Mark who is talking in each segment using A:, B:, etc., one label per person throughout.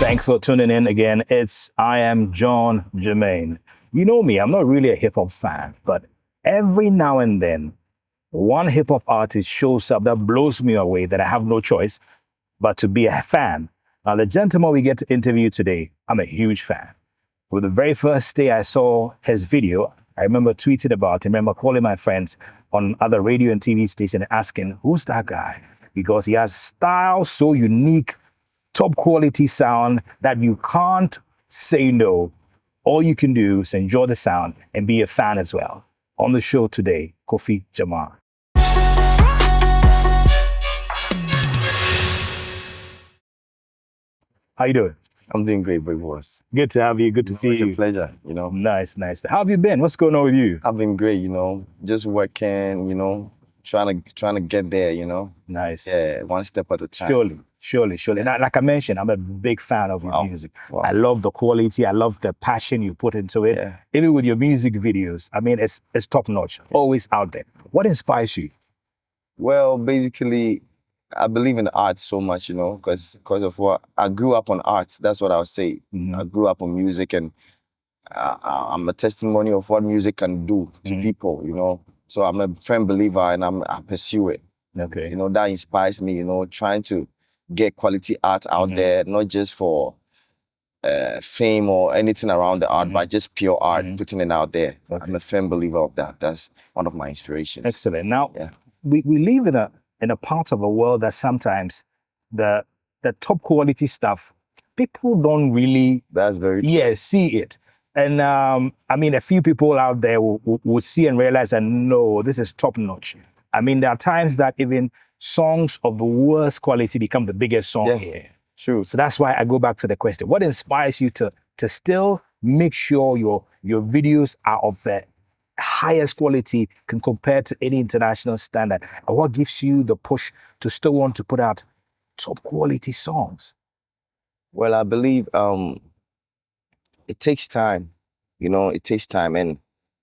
A: Thanks for tuning in again. I am Jon Germain. You know me, I'm not really a hip hop fan, but every now and then, one hip hop artist shows up that blows me away that I have no choice but to be a fan. Now, the gentleman we get to interview today, I'm a huge fan. With the very first day I saw his video, I remember tweeting about him, I remember calling my friends on other radio and TV stations asking, who's that guy? Because he has style so unique, top quality sound that you can't say no. All you can do is enjoy the sound and be a fan as well. On the show today, Kofi Jamar. How you doing?
B: I'm doing great, big boss.
A: Good to have you. Good to see you.
B: It's a pleasure,
A: Nice. How have you been? What's going on with you?
B: I've been great, just working, trying to get there,
A: Nice.
B: Yeah, one step at a time.
A: Surely. And like I mentioned, I'm a big fan of your music.
B: Wow.
A: I love the quality. I love the passion you put into it.
B: Yeah.
A: Even with your music videos, I mean, it's top notch. Always out there. What inspires you?
B: Well, basically, I believe in art so much, because of what I grew up on art. That's what I would say.
A: Mm-hmm.
B: I grew up on music, and I'm a testimony of what music can do to people, So I'm a firm believer, and I pursue it.
A: Okay.
B: That inspires me, trying to get quality art out there, not just for fame or anything around the art, but just pure art, putting it out there. Okay. I'm a firm believer of that. That's one of my inspirations.
A: Excellent. Now, we live in a part of the world that sometimes the top quality stuff, people don't really see it. And I mean, a few people out there will see and realize that, no, this is top notch. I mean, there are times that even songs of the worst quality become the biggest song here.
B: True.
A: So that's why I go back to the question. What inspires you to still make sure your videos are of the highest quality can compare to any international standard? And what gives you the push to still want to put out top quality songs?
B: Well, I believe it takes time. It takes time, and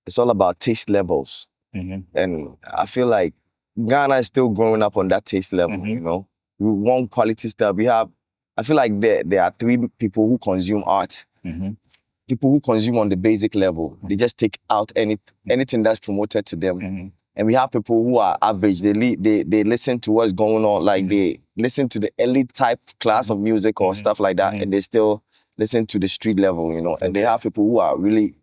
B: it's all about taste levels.
A: Mm-hmm.
B: And I feel like Ghana is still growing up on that taste level, We want quality stuff. I feel like there are three people who consume art.
A: Mm-hmm.
B: People who consume on the basic level. They just take out anything that's promoted to them.
A: Mm-hmm.
B: And we have people who are average. They listen to what's going on. Like they listen to the elite type class of music or stuff like that, and they still listen to the street level, And they have people who are really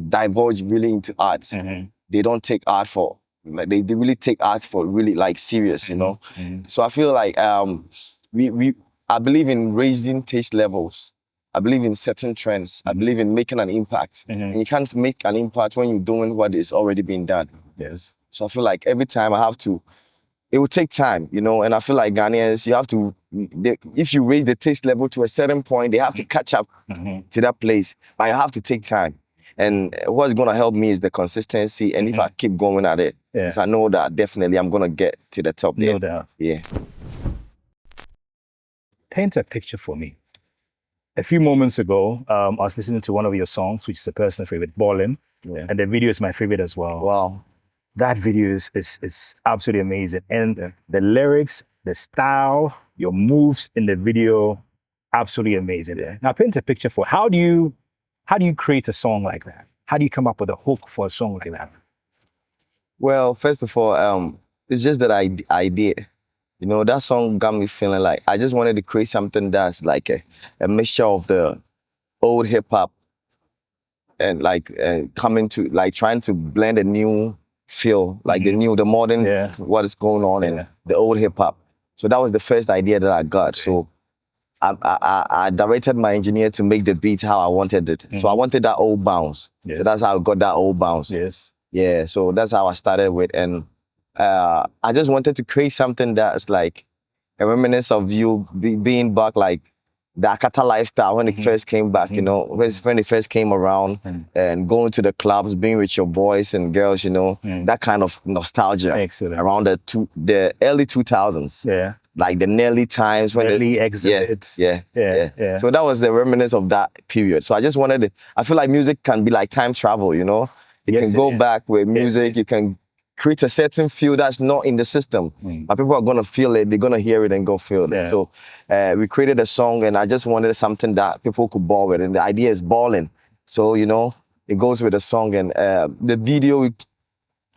B: divulge really into art.
A: Mm-hmm.
B: They don't take art for, like, they really take art for really like serious,
A: Mm-hmm.
B: So I feel like I believe in raising taste levels. I believe in certain trends. I believe in making an impact.
A: Mm-hmm.
B: And you can't make an impact when you're doing what is already being done.
A: Yes.
B: So I feel like every time it will take time, and I feel like Ghanaians, you have to, if you raise the taste level to a certain point, they have to catch up to that place, but you have to take time. And what's going to help me is the consistency, and if I keep going at it, because I know that definitely I'm going to get to the top there.
A: No doubt.
B: Yeah.
A: Paint a picture for me. A few moments ago, I was listening to one of your songs, which is a personal favorite, Ballin', and the video is my favorite as well.
B: Wow.
A: That video is absolutely amazing. And the lyrics, the style, your moves in the video, absolutely amazing.
B: Yeah.
A: Now paint a picture for how do you create a song like that? How do you come up with a hook for a song like that?
B: Well, first of all, it's just that idea. That song got me feeling like I just wanted to create something that's like a mixture of the old hip hop and coming to like trying to blend a new feel, like the modern, what is going on in the old hip hop. So that was the first idea that I got. So I directed my engineer to make the beat how I wanted it. So I wanted that old bounce.
A: Yes.
B: So that's how I got that old bounce.
A: Yes.
B: Yeah, so that's how I started with. And I just wanted to create something that's like a reminiscence of you being back, like the Akata lifestyle when it first came back, when it first came around and going to the clubs, being with your boys and girls, that kind of nostalgia.
A: Excellent.
B: Around the early 2000s.
A: Yeah.
B: Like the Nelly times when
A: Nelly exit.
B: Yeah. So that was the reminiscence of that period. So I just wanted I feel like music can be like time travel, It can go back with music. You can create a certain feel that's not in the system. But people are gonna feel it, they're gonna hear it and go feel it. So we created a song, and I just wanted something that people could ball with. And the idea is balling. So, you know, it goes with the song. And the video, we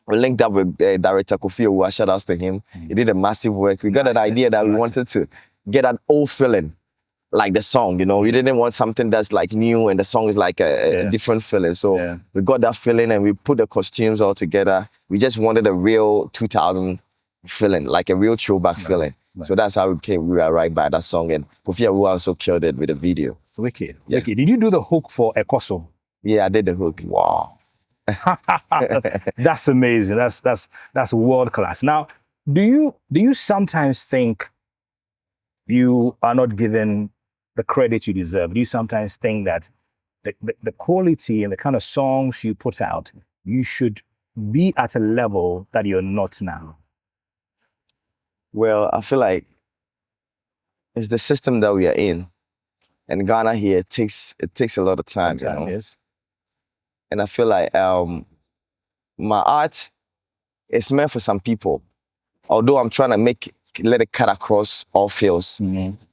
B: linked up with director Kofi Jamar. Shout outs to him. He did a massive work. We got an idea that we wanted to get an old feeling, like the song, you know. We didn't want something that's like new and the song is like a different feeling. So we got that feeling and we put the costumes all together. We just wanted a real 2000 feeling, like a real throwback feeling. So that's how we were right by that song. And Kofi Jamar also killed it with the video.
A: Wicked. Wicked. Did you do the hook for Ekoso?
B: Yeah, I did the hook.
A: Wow. That's amazing. That's world class. Now, do you sometimes think you are not given the credit you deserve? Do you sometimes think that the quality and the kind of songs you put out, you should be at a level that you're not now?
B: Well, I feel like it's the system that we are in. And Ghana here, it takes a lot of time, you know?
A: Yes.
B: And I feel like my art is meant for some people. Although I'm trying to let it cut across all fields.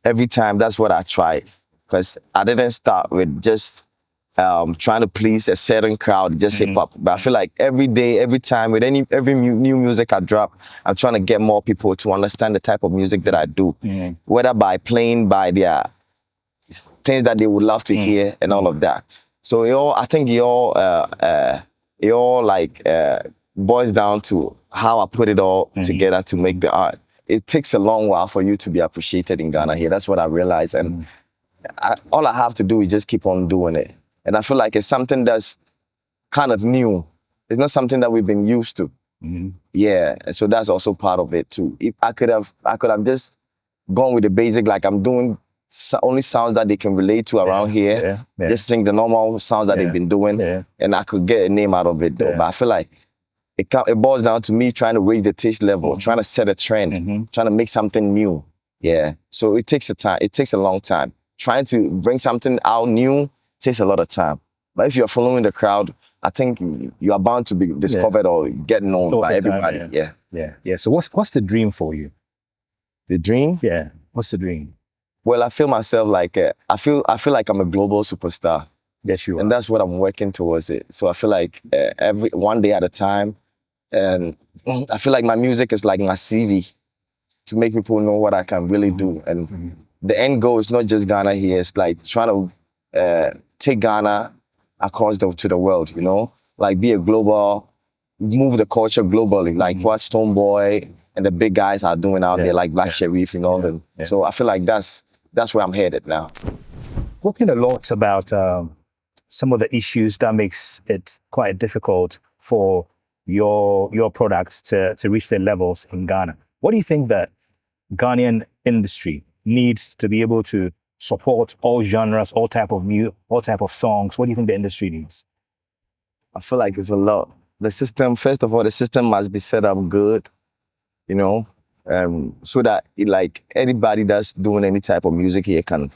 B: Every time, that's what I try. Because I didn't start with just trying to please a certain crowd, just hip hop. But I feel like every day, every time, with every new music I drop, I'm trying to get more people to understand the type of music that I do. Whether by playing by their things that they would love to hear and all of that. So I think it all boils down to how I put it all together to make the art. It takes a long while for you to be appreciated in Ghana here. That's what I realized. And all I have to do is just keep on doing it. And I feel like it's something that's kind of new. It's not something that we've been used to. Yeah, and so that's also part of it too. If I could have just gone with the basic, like I'm doing only sounds that they can relate to around here. Just sing the normal sounds that they've been doing, and I could get a name out of it. Though. But I feel like it boils down to me trying to raise the taste level, trying to set a trend, trying to make something new. Yeah. So it takes a long time. Trying to bring something out new takes a lot of time. But if you're following the crowd, I think you are bound to be discovered or get known by everybody. Yeah.
A: So what's the dream for you?
B: The dream?
A: Yeah. What's the dream?
B: Well, I feel myself like I feel like I'm a global superstar.
A: Yes, you are.
B: And that's what I'm working towards it. So I feel like one day at a time, and I feel like my music is like my CV to make people know what I can really do. And the end goal is not just Ghana here. It's like trying to take Ghana across to the world, you know? Like be a global, move the culture globally, like what Stonebwoy and the big guys are doing out there, like Black Sherif, you know? So I feel like that's where I'm headed now.
A: Talking a lot about some of the issues that makes it quite difficult for your product to reach their levels in Ghana. What do you think that Ghanaian industry needs to be able to support all genres, all type of songs? What do you think the industry needs?
B: I feel like it's a lot. The system, first of all, the system must be set up good, you know, so that like anybody that's doing any type of music here can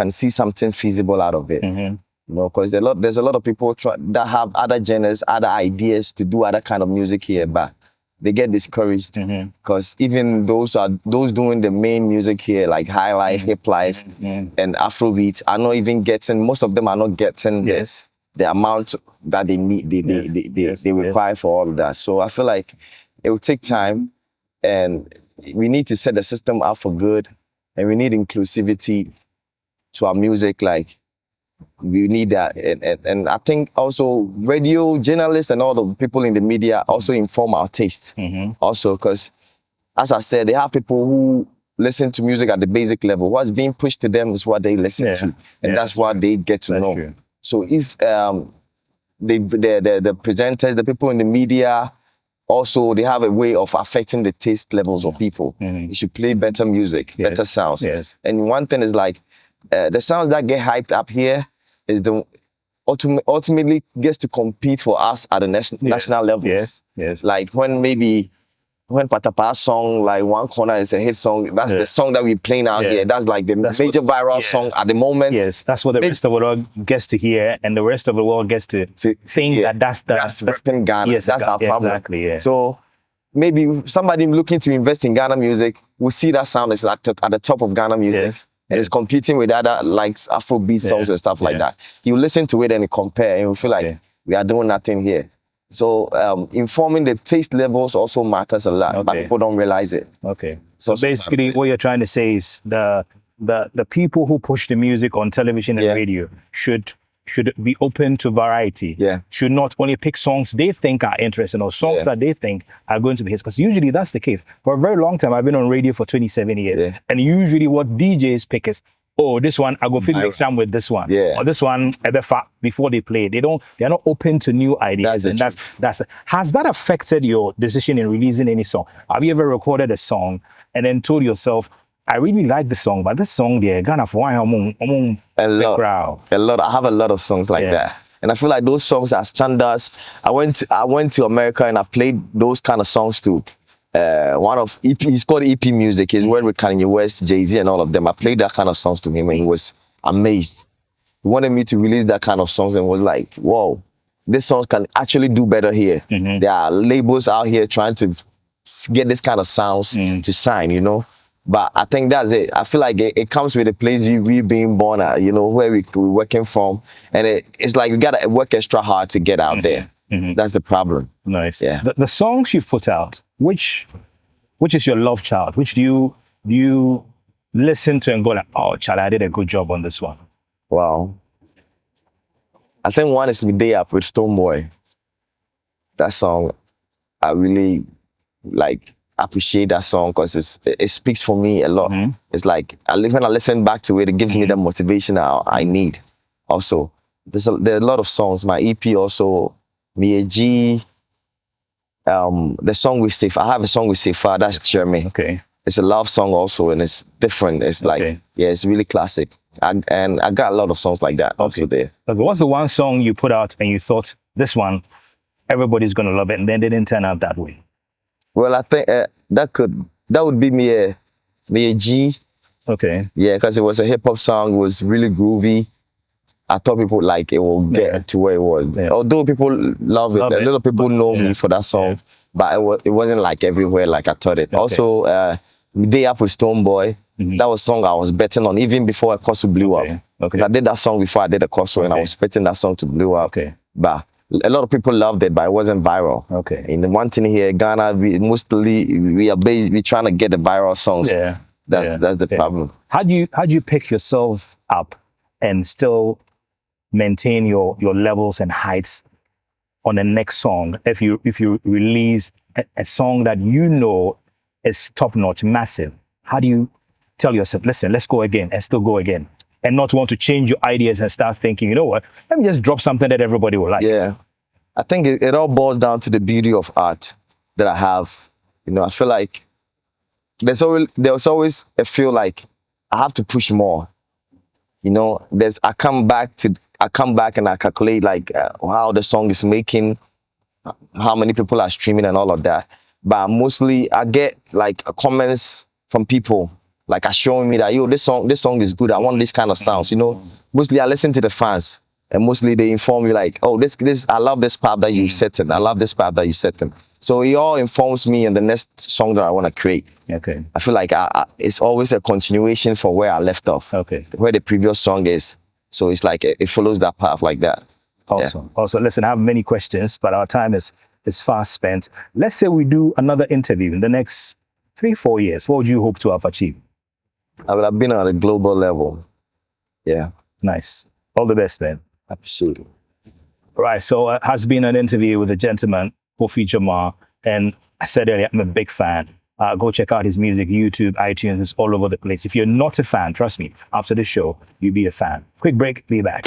B: see something feasible out of it. You know, because there's a lot of people that have other genres, other ideas to do other kind of music here, but they get discouraged because even those doing the main music here, like high life, hip life, and Afrobeat, are not even getting. Most of them are not getting the amount that they need. They require for all of that. So I feel like it will take time, and we need to set the system up for good, and we need inclusivity to our music. Like we need that, and I think also radio journalists and all the people in the media also inform our taste. Also, because as I said, they have people who listen to music at the basic level. What's being pushed to them is what they listen to, and that's what they get to know.
A: True.
B: So if the presenters, the people in the media, also they have a way of affecting the taste levels of people. You should play better music, better sounds. And one thing is like the sounds that get hyped up here is the ultimately gets to compete for us at the national level. Like when when Patapa song, like One Corner is a hit song, that's the song that we playing out here. That's like the major viral song at the moment.
A: Yes, that's what the rest of the world gets to hear, and the rest of the world gets to think that's
B: Western Ghana.
A: Yes,
B: that's our problem.
A: Exactly, yeah.
B: So maybe somebody looking to invest in Ghana music will see that sound is at the top of Ghana music.
A: Yes.
B: And it's competing with other like Afrobeat songs and stuff like that. You listen to it and you compare and you feel like we are doing nothing here. So informing the taste levels also matters a lot, but people don't realize it.
A: Okay. So basically what you're trying to say is the people who push the music on television and radio should be open to variety. Should not only pick songs they think are interesting or songs that they think are going to be hits. Because usually that's the case. For a very long time, I've been on radio for 27 years. And usually what DJs pick is, oh, this one, I go feel the exam with this one. Or this one, before they play. They're not open to new ideas. Has that affected your decision in releasing any song? Have you ever recorded a song and then told yourself, I really like the song, but this song there, Ghana for one,
B: a lot. I have a lot of songs like that, and I feel like those songs are standards. I went to America and I played those kind of songs to one of EP. He's called EP Music. He's worked with Kanye West, Jay-Z, and all of them. I played that kind of songs to him, and he was amazed. He wanted me to release that kind of songs, and was like, "Whoa, this songs can actually do better here." There are labels out here trying to get this kind of sounds to sign, you know. But I think that's it. I feel like it comes with the place we being born at, you know, where we're working from. And it's like we got to work extra hard to get out there. That's the problem.
A: Nice. Yeah. The songs you've put out, which is your love child? Which do you listen to and go like, oh, child, I did a good job on this one?
B: Wow. I think one is Me Day Up with Stonebwoy. That song, I really like. Appreciate that song because it speaks for me a lot. It's like when I listen back to it, it gives me the motivation I need. Also, there are a lot of songs. My EP also, IAJG, the song with Sefa. I have a song with Sefa. That's Germain.
A: Okay.
B: It's a love song also, and it's different. It's like it's really classic. And I got a lot of songs like that also there.
A: What's the one song you put out and you thought this one everybody's gonna love it, and then it didn't turn out that way?
B: Well, I think that would be me a G.
A: Okay.
B: Yeah, because it was a hip hop song. It was really groovy. I thought people like it will get to where it was. Although people love it, a lot of people know me for that song, but it wasn't like everywhere like I thought it. Also, Day Up with Stonebwoy. That was a song I was betting on even before Akosu blew up. Because I did that song before I did Akosu, and I was betting that song to blow up. But a lot of people loved it, but it wasn't viral. And one thing here, Ghana, we're trying to get the viral songs. That's the problem.
A: How do you pick yourself up and still maintain your levels and heights on the next song if you release a song that you know is top notch, massive? How do you tell yourself, listen, let's go again and still go again? And not want to change your ideas and start thinking, you know what, let me just drop something that everybody will like.
B: I think it all boils down to the beauty of art that I have. You know, I feel like there's always a feel like I have to push more. You know, I come back and I calculate like how the song is making, how many people are streaming and all of that. But mostly I get like comments from people like are showing me that, yo, this song is good. I want this kind of sounds, you know. Mostly I listen to the fans, and mostly they inform me like, oh, this I love this part that you set in. I love this part that you set in. So it all informs me in the next song that I want to create. I feel like it's always a continuation from where I left off. Where the previous song is. So it's like it follows that path like that.
A: Awesome. Also, listen, I have many questions, but our time is fast spent. Let's say we do another interview in the next 3-4 years. What would you hope to have achieved?
B: I would have been on a global level.
A: Nice. All the best, man.
B: Appreciate it.
A: Right. So it has been an interview with a gentleman, Kofi Jamar. And I said earlier, I'm a big fan. Go check out his music, YouTube, iTunes, it's all over the place. If you're not a fan, trust me, after this show, you'll be a fan. Quick break, be back.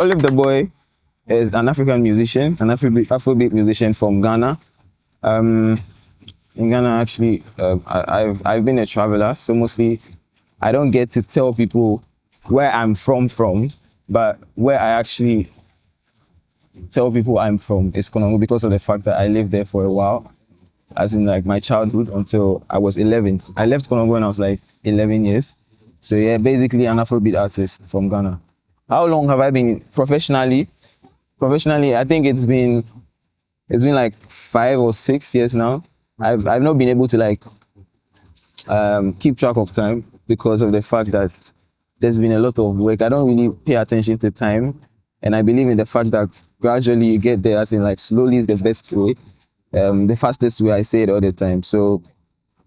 C: Olivetheboy is an African musician, an Afrobeat musician from Ghana. Um, in Ghana, actually, I've been a traveler, so mostly I don't get to tell people where I'm from, but where I actually tell people I'm from is Konongo because of the fact that I lived there for a while, as in like my childhood until I was 11. I left Konongo when I was like 11 years. So yeah, basically an Afrobeat artist from Ghana. How long have I been professionally? Professionally, I think it's been like 5 or 6 years now. I've not been able to like keep track of time because of the fact that there's been a lot of work. I don't really pay attention to time, and I believe in the fact that gradually you get there. As in, like slowly is the best way, the fastest way. I say it all the time. So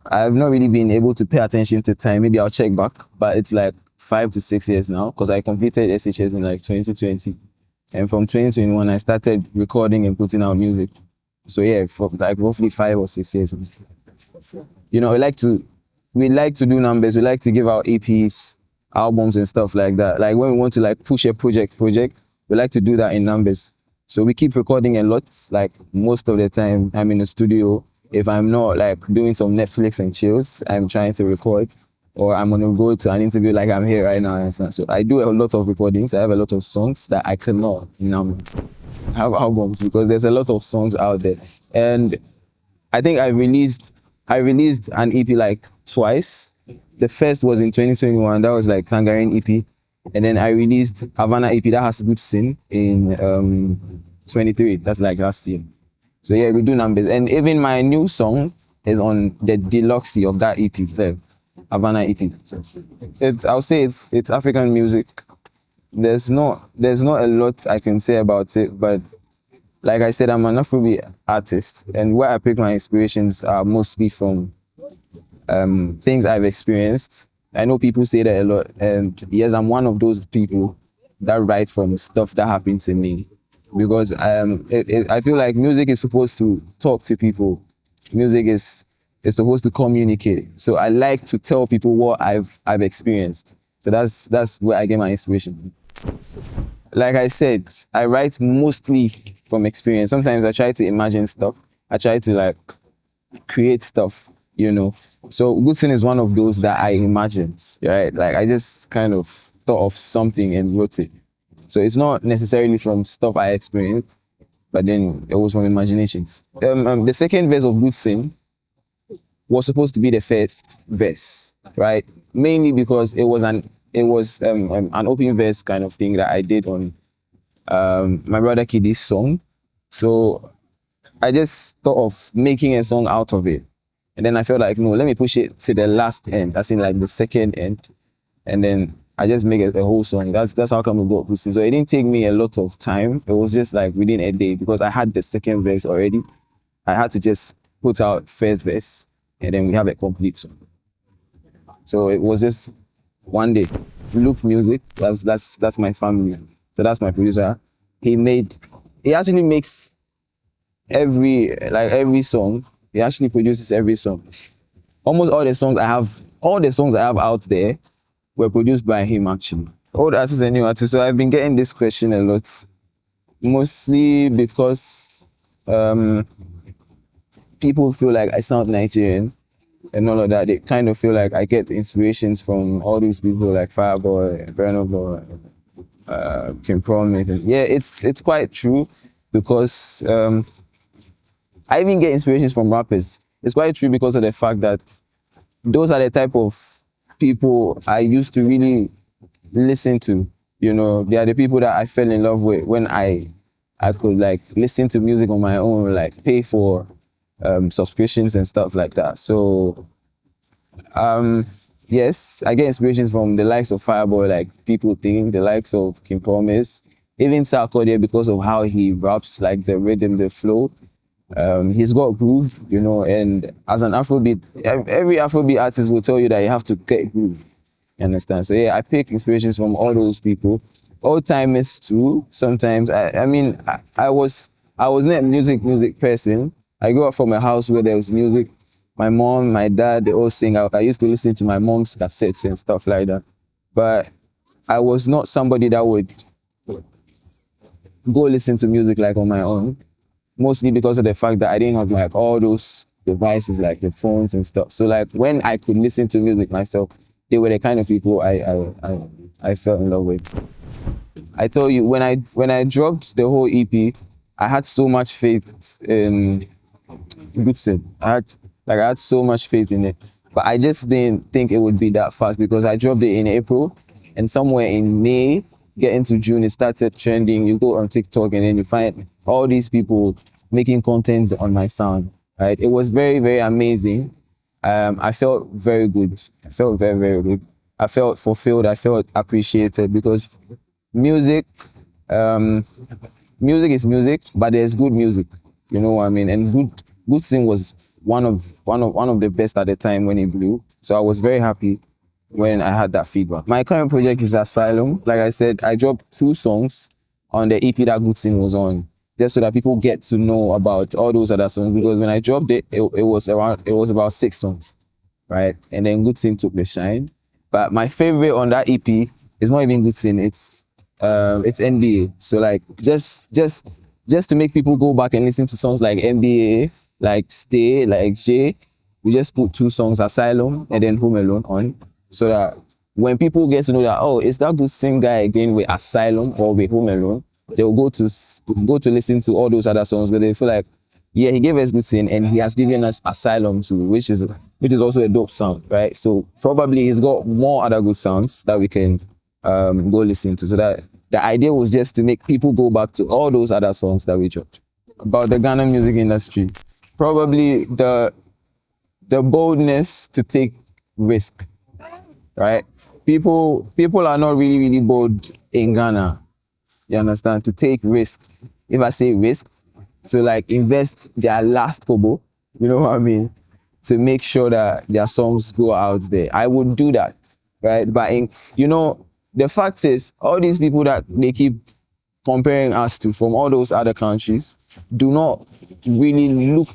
C: I've not really been able to pay attention to time. Maybe I'll check back, but it's like 5 to 6 years now because I completed SHS in like 2020, and from 2021 I started recording and putting out music. So yeah, for like roughly 5 or 6 years. You know, we like to do numbers. We like to give out EPs, albums and stuff like that. Like when we want to like push a project, we like to do that in numbers. So we keep recording a lot. Like most of the time I'm in the studio. If I'm not like doing some Netflix and chills, I'm trying to record, or I'm gonna go to an interview like I'm here right now. And so I do a lot of recordings. I have a lot of songs that I cannot have albums because there's a lot of songs out there. And I think I released an EP like twice. The first was in 2021. That was like Tangerine EP. And then I released Havana EP that has Good Sin in 23. That's like last year. So yeah, we do numbers. And even my new song is on the deluxe of that EP there, Havana EP. So I'll say it's African music. There's not a lot I can say about it, but like I said, I'm an Afrobeat artist, and where I pick my inspirations are mostly from things I've experienced. I know people say that a lot, and yes, I'm one of those people that write from stuff that happened to me, because I feel like music is supposed to talk to people. Music is supposed to communicate. So I like to tell people what I've experienced. So that's where I get my inspiration. Like I said, I write mostly from experience. Sometimes I try to imagine stuff. I try to like create stuff, you know. So Good Thing is one of those that I imagined, right? Like I just kind of thought of something and wrote it. So it's not necessarily from stuff I experienced, but then it was from imaginations. The second verse of Good Thing was supposed to be the first verse, right? Mainly because it was an open verse kind of thing that I did on my brother Kiddy's song. So I just thought of making a song out of it. And then I felt like, no, let me push it to the last end, that's in like the second end. And then I just make it a whole song. That's how come we got Good Thing. So it didn't take me a lot of time. It was just like within a day because I had the second verse already. I had to just put out first verse and then we have a complete song. So it was just one day. Look Music, that's my family. So that's my producer. He actually makes every song. He actually produces every song. Almost all the songs I have out there were produced by him actually. Old artists and new artists. So I've been getting this question a lot. Mostly because people feel like I sound Nigerian and all of that. They kind of feel like I get inspirations from all these people like Fireboy, Burna Boy, Kim Promise. Yeah, it's quite true because I even get inspirations from rappers. It's quite true because of the fact that those are the type of people I used to really listen to. You know, they are the people that I fell in love with when I could like listen to music on my own, like pay for subscriptions and stuff like that. So yes, I get inspirations from the likes of Fireboy, like people think, the likes of Kim Promise, even Sarkodie because of how he raps, like the rhythm, the flow. He's got groove, you know, and as an Afrobeat, every Afrobeat artist will tell you that you have to get groove. You understand? So yeah, I pick inspirations from all those people. Old timers too. Sometimes I was not a music person. I grew up from a house where there was music. My mom, my dad, they all sing out. I used to listen to my mom's cassettes and stuff like that. But I was not somebody that would go listen to music like on my own. mostly because of the fact that I didn't have like all those devices like the phones and stuff. So like when I could listen to music myself, they were the kind of people I fell in love with. I tell you, when I dropped the whole EP, I had so much faith in Goodson. I had so much faith in it. But I just didn't think it would be that fast because I dropped it in April and somewhere in May, getting to June, it started trending. You go on TikTok and then you find all these people making content on my sound. Right? It was very, very amazing. I felt very good. I felt very, very good. I felt fulfilled. I felt appreciated because music, music is music, but there's good music. You know what I mean? And Good Sing was one of the best at the time when it blew. So I was very happy when I had that feedback. My current project is Asylum. Like I said, I dropped 2 songs on the EP that Good Sing was on, just so that people get to know about all those other songs. Because when I dropped it, it was about 6 songs, right? And then Good Sing took the shine. But my favorite on that EP is not even Good Sing. It's NBA. So like just to make people go back and listen to songs like NBA, like Stay, like J, we just put 2 songs, Asylum and then Home Alone on, so that when people get to know that, oh, it's that Good Sing guy again with Asylum or with Home Alone, they'll go to listen to all those other songs, but they feel like, yeah, he gave us Good Sing and he has given us Asylum too, which is also a dope sound, right? So probably he's got more other good sounds that we can go listen to. So that the idea was just to make people go back to all those other songs that we dropped. About the Ghana music industry, probably the boldness to take risk, right? People are not really bold in Ghana. You understand? To take risk. If I say risk, to like invest their last kobo, you know what I mean? To make sure that their songs go out there. I would do that, right? But the fact is, all these people that they keep comparing us to from all those other countries do not really look,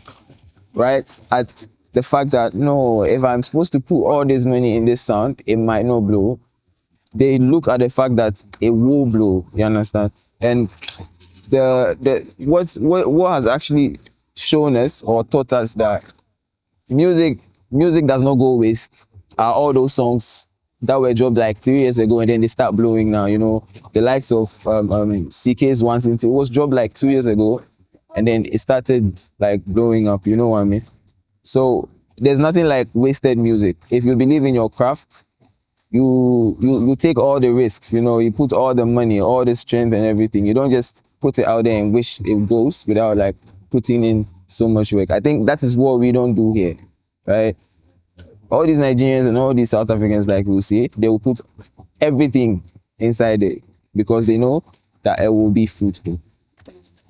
C: right, at the fact that, no, if I'm supposed to put all this money in this sound, it might not blow. They look at the fact that it will blow, you understand? And what has actually shown us or taught us that music does not go waste are all those songs that were dropped like 3 years ago and then they start blowing now, you know. The likes of CK's One Thing, it was dropped like 2 years ago and then it started like blowing up, you know what I mean? So there's nothing like wasted music. If you believe in your craft, you take all the risks, you know, you put all the money, all the strength and everything. You don't just put it out there and wish it goes without like putting in so much work. I think that is what we don't do here, right? All these Nigerians and all these South Africans, like we'll see, they will put everything inside it because they know that it will be fruitful.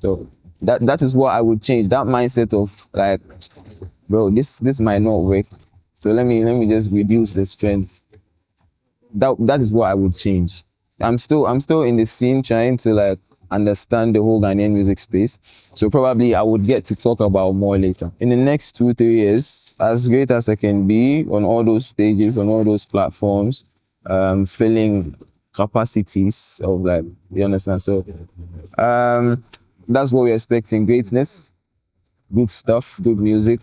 C: So that is what I would change. That mindset of like, bro, this might not work. So let me just reduce the strength. That is what I would change. I'm still in the scene trying to like understand the whole Ghanaian music space. So probably I would get to talk about more later. In the next 2-3 years, as great as I can be on all those stages, on all those platforms, filling capacities of like, you understand? So that's what we're expecting. Greatness, good stuff, good music.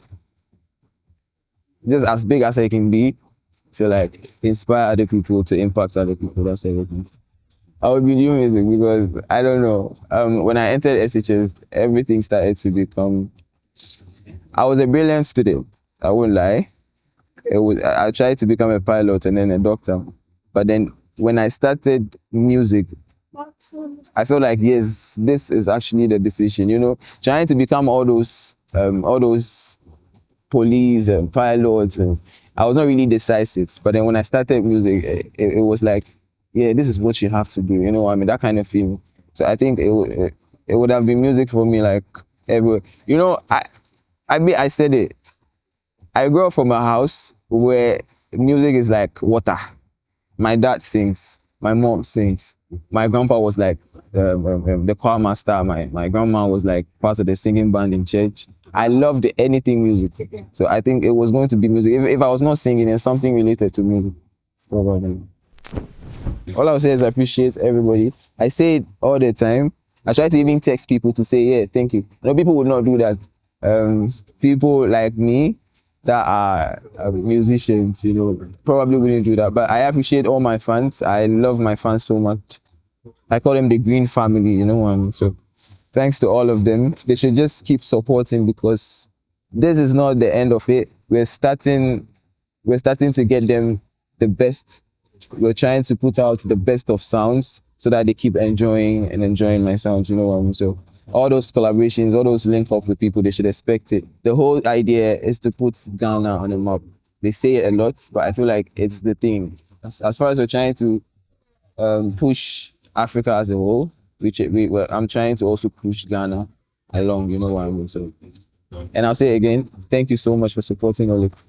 C: Just as big as I can be to like inspire other people, to impact other people. That's everything. I would be doing music because I don't know. When I entered SHS, everything started to become. I was a brilliant student. I won't lie. I tried to become a pilot and then a doctor, but then when I started music, I felt like yes, this is actually the decision. You know, trying to become all those police and pilots, and I was not really decisive. But then when I started music, it was like, yeah, this is what you have to do. You know what I mean? That kind of feeling. So I think it would have been music for me like everywhere. You know, I said it. I grew up from a house where music is like water. My dad sings, my mom sings. My grandpa was like the choir master. My grandma was like part of the singing band in church. I loved anything music. So I think it was going to be music. If I was not singing, then something related to music. Probably. All I would say is I appreciate everybody. I say it all the time. I try to even text people to say, yeah, thank you. No, people would not do that. People like me that are musicians, you know, probably wouldn't do that. But I appreciate all my fans. I love my fans so much. I call them the Green Family, you know. So thanks to all of them. They should just keep supporting because this is not the end of it. We're starting to get them the best. We're trying to put out the best of sounds so that they keep enjoying my sounds, you know. So all those collaborations, all those link up with people, they should expect it. The whole idea is to put Ghana on the map. They say it a lot, but I feel like it's the thing. As far as we're trying to push Africa as a whole, I'm trying to also push Ghana along, you know what I mean? So, and I'll say again, thank you so much for supporting Olive.